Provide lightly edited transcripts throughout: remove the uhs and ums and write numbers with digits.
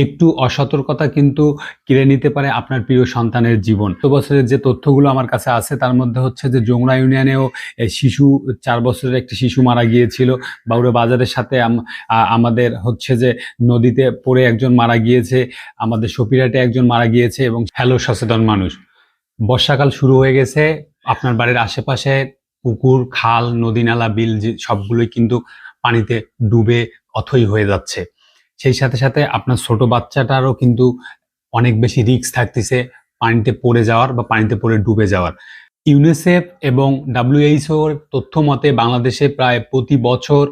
একটু অসতর্কতা কিন্তু কেড়ে নিতে পারে আপনার প্রিয় সন্তানের জীবন। গত বছরের যে তথ্যগুলো আমার কাছে আছে তার মধ্যে হচ্ছে যে যমুনা ইউনিয়নেও শিশু ৪ বছরের একটি শিশু মারা গিয়েছিল। বাউড়া বাজারের সাথে আমাদের হচ্ছে যে নদীতে পড়ে একজন মারা গিয়েছে, আমাদের সপিরাটে একজন মারা গিয়েছে এবং হ্যালো সচেতন মানুষ। বর্ষাকাল শুরু হয়ে গেছে, আপনার বাড়ির আশেপাশে পুকুর, খাল, নদী-নালা, বিল সবগুলোই কিন্তু পানিতে ডুবে অথই হয়ে যাচ্ছে। সেই সাথে সাথে আপনার ছোট বাচ্চাটারও কিন্তু অনেক বেশি রিস্ক থাকতেছে পানিতে পড়ে যাওয়ার বা পানিতে পড়ে ডুবে যাওয়ার। ইউনিসেফ এবং WHO-র তথ্য মতে বাংলাদেশে প্রায় প্রতি বছর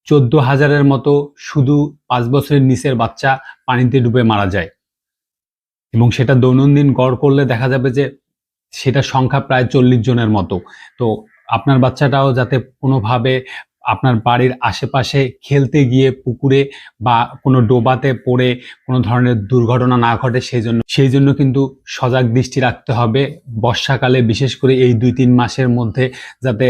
14,000-এর মতো শুধু 5 বছরের নিচের বাচ্চা পানিতে ডুবে মারা যায় এবং সেটা দৈনন্দিন গড় করলে দেখা যাবে যে সেটার সংখ্যা প্রায় 40 জনের মতো। তো আপনার বাচ্চাটাও যাতে কোনোভাবে আপনার বাড়ির আশেপাশে খেলতে গিয়ে পুকুরে বা কোনো ডোবাতে পড়ে কোনো ধরনের দুর্ঘটনা না ঘটে সেই জন্য কিন্তু সজাগ দৃষ্টি রাখতে হবে। বর্ষাকালে বিশেষ করে এই 2-3 মাসের মধ্যে যাতে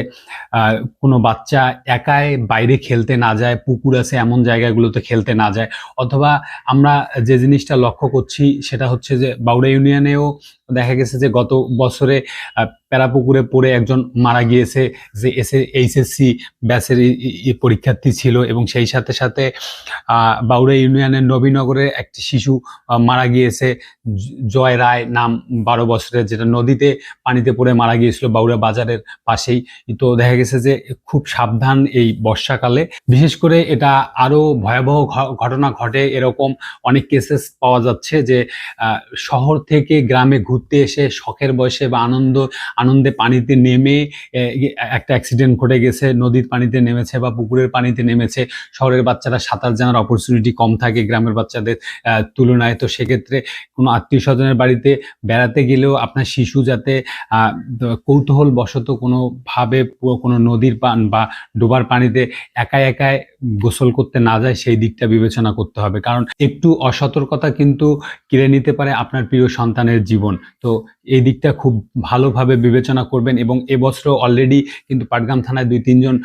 কোনো বাচ্চা একাই বাইরে খেলতে না যায়, পুকুর আছে এমন জায়গাগুলোতে খেলতে না যায়। অথবা আমরা যে জিনিসটা লক্ষ্য করছি সেটা হচ্ছে যে বাউড়া ইউনিয়নেও দেখা গেছে যে গত বছরে প্যারাপুকুরে পড়ে একজন মারা গিয়েছে, যে HSC ব্যাচের পরীক্ষার্থী ছিল এবং সেই সাথে সাথে বাউড়া ইউনিয়নের নবীনগরের একটি শিশু মারা গিয়েছে, জয় রায় নাম, 12 বছরের, যেটা নদীতে পানিতে পড়ে মারা গিয়েছিল বাউড়া বাজারের পাশেই। তো দেখা গেছে যে খুব সাবধান এই বর্ষাকালে। বিশেষ করে এটা আরো ভয়াবহ ঘটনা ঘটে এরকম অনেক কেসেস পাওয়া যাচ্ছে যে শহর থেকে গ্রামে ঘুরতে এসে শখের বয়সে বা আনন্দে পানিতে নেমে একটা অ্যাক্সিডেন্ট ঘটে গেছে, নদীর পানিতে নেমেছে বা পুকুরের পানিতে নেমেছে। শহরের বাচ্চারা সাঁতার জানার অপরচুনিটি কম থাকে গ্রামের বাচ্চাদের তুলনায়। তো সেক্ষেত্রে কোনো আত্মীয় স্বজনের বাড়িতে বেড়াতে গেলেও আপনার শিশু যাতে কৌতূহল বশত কোনোভাবে কোনো নদীর পান বা ডোবার পানিতে একাই গোসল করতে না যায় সেই দিকটা বিবেচনা করতে হবে, কারণ একটু অসতর্কতা কিন্তু কেড়ে নিতে পারে আপনার প্রিয় সন্তানের জীবন। তো এই দিকটা খুব ভালোভাবে বিবেচনা করবেন। এবং এবছর অলরেডি কিন্তু পাটগ্রাম থানায় 2-3 জন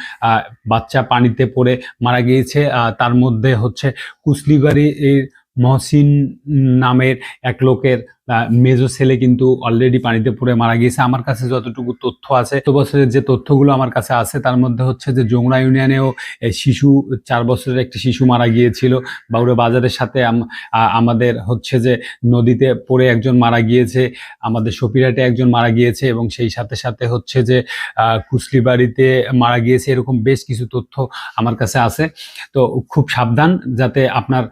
বাচ্চা পানিতে পড়ে মারা গিয়েছে। তার মধ্যে হচ্ছে কুসলিবাড়ির মহসিন নামের এক লোকের মেজো ছেলে কিন্তু অলরেডি পানিতে পড়ে মারা গিয়েছে। আমার কাছে যতটুকু তথ্য আছে, গত বছরের যে তথ্যগুলো আমার কাছে আছে তার মধ্যে হচ্ছে যে যমুনা ইউনিয়নেও শিশু 4 বছরের একটি শিশু মারা গিয়েছিল, বাউড়া বাজারের সাথে আমাদের হচ্ছে যে নদীতে পড়ে একজন মারা গিয়েছে, আমাদের সপিরাটে একজন মারা গিয়েছে এবং সেই সাথে সাথে হচ্ছে যে কুসলিবাড়িতে মারা গিয়েছে। এরকম বেশ কিছু তথ্য আমার কাছে আছে। তো খুব সাবধান যাতে আপনার